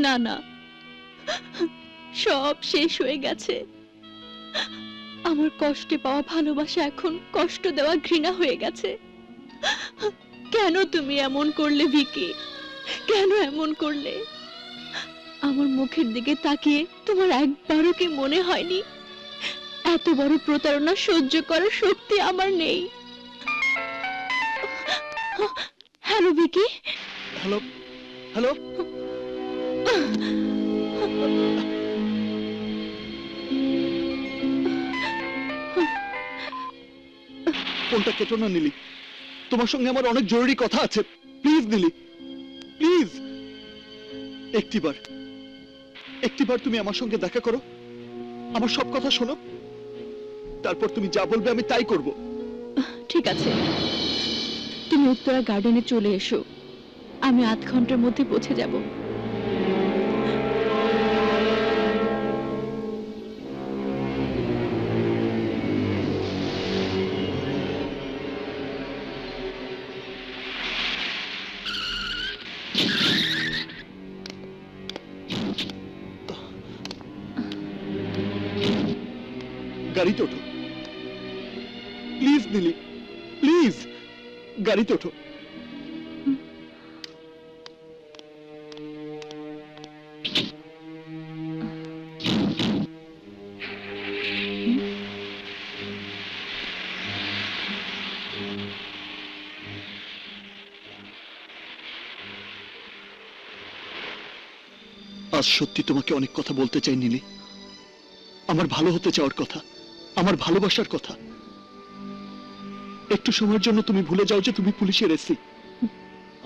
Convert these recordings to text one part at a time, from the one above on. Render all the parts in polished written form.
না না, সব শেষ হয়ে গেছে। আমার কষ্টে পাওয়া ভালোবাসা এখন কষ্ট দেওয়া ঘৃণা হয়ে গেছে। কেন তুমি এমন করলে ভিকি? কেন এমন করলে? আমার মুখের দিকে তাকিয়ে তোমার একবারও কি মনে হয়নি এত বড় প্রতারণা সহ্য করার শক্তি আমার নেই? হ্যালো ভিকি। হ্যালো হ্যালো, ফোনটা কেটো না নীলি, তোমার সঙ্গে আমার অনেক জরুরি কথা আছে। প্লিজ নীলি, প্লিজ একটিবার তুমি আমার সঙ্গে দেখা করো, আমার সব কথা শোনো, তারপর তুমি যা বলবে আমি তাই করব। ঠিক আছে, তুমি উত্তরা গার্ডেনে চলে এসো, আমি আধ ঘন্টার মধ্যে পৌঁছে যাব। গাড়িতে ওঠো প্লিজ নীলি, প্লিজ গাড়িতে ওঠো। আজ সত্যি তোমাকে অনেক কথা বলতে চাই নীলি, আমার ভালো হতে চাওয়ার কথা, আমার ভালোবাসার কথা। একটু সময়ের জন্য তুমি ভুলে যাও যে তুমি পুলিশের এসি।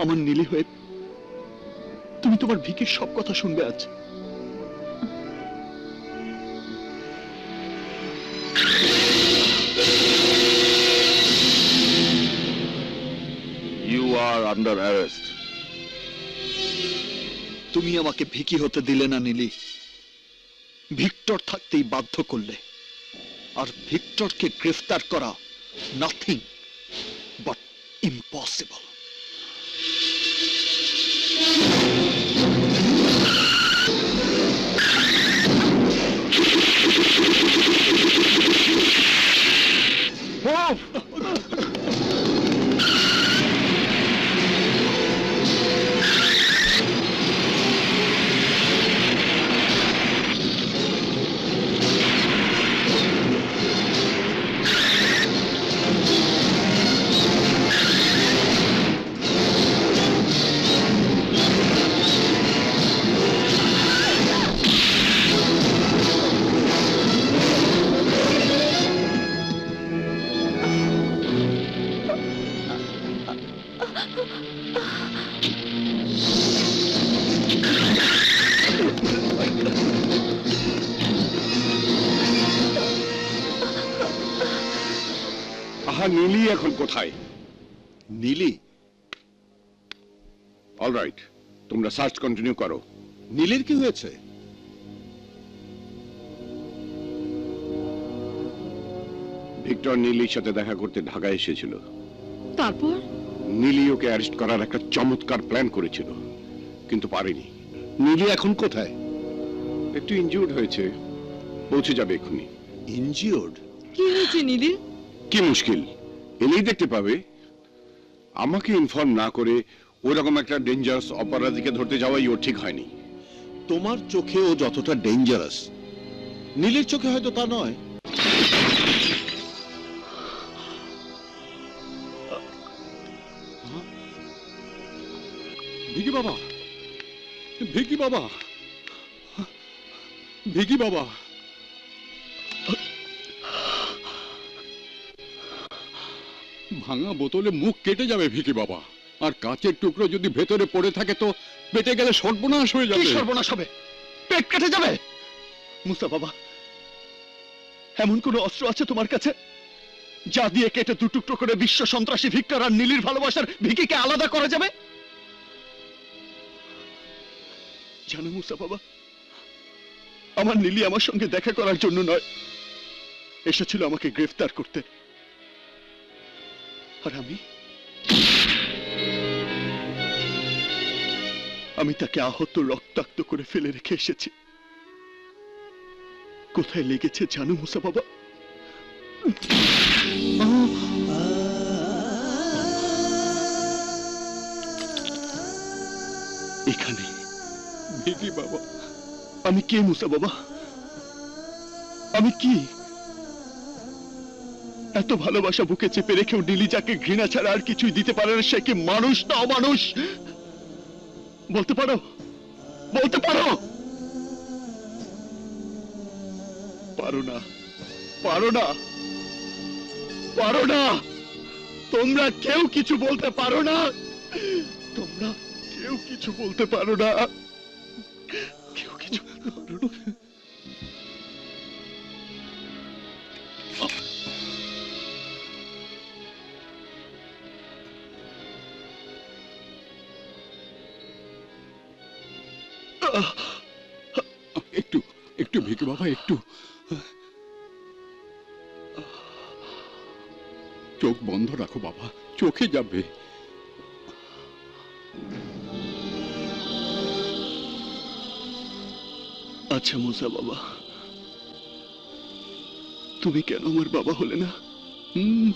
আমার নীলি হয়ে তুমি তোমার ভিকির সব কথা শুনবে আজ। You are under arrest. তুমি আমাকে ভিকি হতে দিলে না নীলি, ভিক্টর থাকতেই বাধ্য করলে। আর ভিক্টরকে গ্রেফতার করা নাথিং বাট ইম্পসিবল। আহা, নীলি এখন কোথায়? নীলি? অলরাইট, তোমরা সার্চ কন্টিনিউ করো। নীলির কি হয়েছে? ভিক্টর নীলির সাথে দেখা করতে ঢাকায় এসেছিল। তারপর? নীলি ওকে অ্যারেস্ট করার একটা চমৎকার প্ল্যান করেছিল, কিন্তু পারেনি। নীলি এখন কোথায়? একটু ইনজিউর্ড হয়েছে, পৌঁছে যাবে এক্ষুনি। ইনজিওর্ড? কি হয়েছে নীলির? কি মুশকিল, এলেই দেখতে পাবে। আমাকে ইনফর্ম না করে ওরকম একটা ডেঞ্জারাস অপরাধীকে ধরতে যাওয়াই ওর ঠিক হয়নি। তোমার চোখে ও যতটা ডেঞ্জারাস, নীলির চোখে হয়তো তা নয়। ভিকি বাবা, ভিকি বাবা, ভিকি বাবা। ভাঙা বোতলে মুখ কেটে যাবে ভিকি বাবা, আর কাঁচের টুকরো যদি ভেতরে পড়ে থাকে তো পেটে গেলে সর্বনাশ হয়ে যাবে। কি সর্বনাশ হবে? পেট কেটে যাবে? মুস্তা বাবা, এমন কোন অস্ত্র আছে তোমার কাছে যা দিয়ে কেটে দু টুকরো করে বিশ্ব সন্ত্রাসী ভিক্টর আর নীলির ভালোবাসার ভিকিকে আলাদা করা যাবে? জানো মুস্তা বাবা, আমার নীলি আমার সঙ্গে দেখা করার জন্য নয়, এসেছিল আমাকে গ্রেফতার করতে। আর আমি তাকে আহত রক্তাক্ত করে ফেলে রেখে এসেছি। কোথায় লেগেছে জানো মুসা বাবা? এখানে। ভিকি বাবা, আমি কে মুসা বাবা? আমি কি? এত ভালোবাসা বুকে চেপে রেখেও নীলি যাকে ঘৃণা ছাড়া আর কিছুই দিতে পারে না, সে কি মানুষ না অমানুষ? বলতে পারো? বলতে পারো? পারো না, পারো না, পারো না। তোমরা কেউ কিছু বলতে পারো না। তোমরা কেউ কিছু বলতে পারো না। কেউ কিছু বলতে পারো না। একটু একটু ভিকি বাবা, একটু চোখ বন্ধ রাখো বাবা, চোখে যাবে। আচ্ছা মুসা বাবা, তুমি কেন আমার বাবা হলে না? হুম,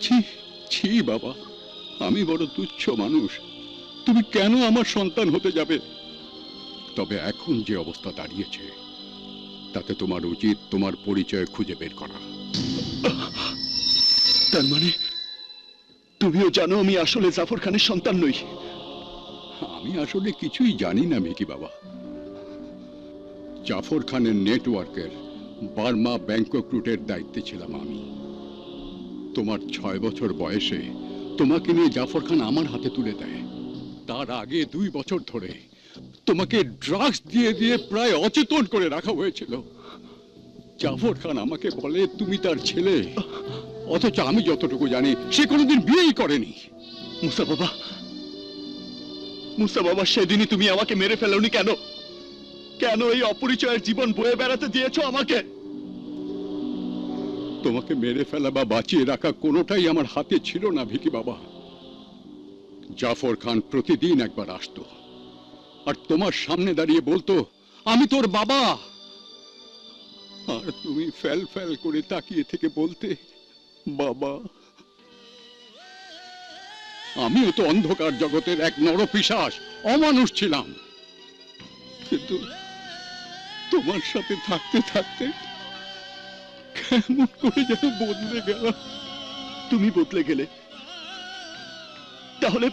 ছি ছি বাবা, আমি বড় তুচ্ছ মানুষ, তুমি কেন আমার সন্তান হতে যাবে? তবে এখন যে অবস্থা দাঁড়িয়েছে, তাতে তোমার উচিত তোমার পরিচয় খুঁজে বের করা। তার মানে তুমিও জানো আমি আসলে জাফর খানের সন্তান নই? আমি আসলে কিছুই জানি না ভিকি বাবা। জাফর খানের নেটওয়ার্কের বার্মা ব্যাংকক রুটের দায়িত্বে ছিলাম আমি। তোমার 6 বছর বয়সে তোমাকে নিয়ে জাফর খান আমার হাতে তুলে দেয়। তার আগে 2 বছর ধরে তোমাকে ড্রাগস দিয়ে দিয়ে প্রায় অচেতন করে রাখা হয়েছিল। জাফর খান আমাকে বলে তুমি তার ছেলে, অথচ আমি যতটুকু জানি সে কোনোদিন বিয়েই করেনি। মুসা বাবা, মুসা বাবা, সেদিনই তুমি আমাকে মেরে ফেলোনি কেন? কেন এই অপরিচয়ের জীবন বয়ে বেড়াতে দিয়েছো আমাকে? তোমাকে মেরে ফেলা বা বাঁচিয়ে রাখা কোনোটাই আমার হাতে ছিল না ভিকি বাবা। জাফর খান প্রতিদিন একবার আসতো আর তোমার সামনে দাঁড়িয়ে বলতো আমি তোর বাবা, আর তুমি ফ্যাল ফ্যাল করে তাকিয়ে থেকে বলতে বাবা। আমিও তো অন্ধকার জগতের এক নরপিশাচ, অমানুষ ছিলাম, কিন্তু তোমার সাথে থাকতে থাকতে কেমন করে যেন বদলে গেল। তুমি বদলে গেলে, তাহলে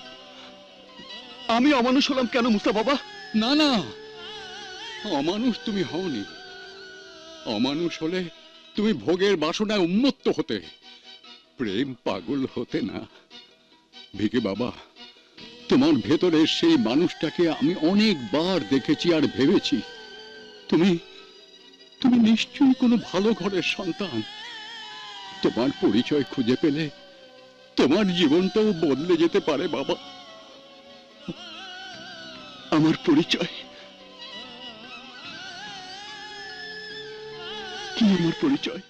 আমি অমানুষ হলাম কেন মুসা বাবা? না না, অমানুষ তুমি হওনি। অমানুষ হলে তুমি ভোগের বাসনায় উন্মত্ত হতে, প্রেম পাগল হতে না। ভিকি বাবা, তোমার ভেতরের সেই মানুষটাকে আমি অনেকবার দেখেছি আর ভেবেছি তুমি তুমি নিশ্চয়ই কোনো ভালো ঘরের সন্তান। তোমার পরিচয় খুঁজে পেলে তোমার জীবনটাও বদলে যেতে পারে বাবা। আমার পরিচয়? কি আমার পরিচয়?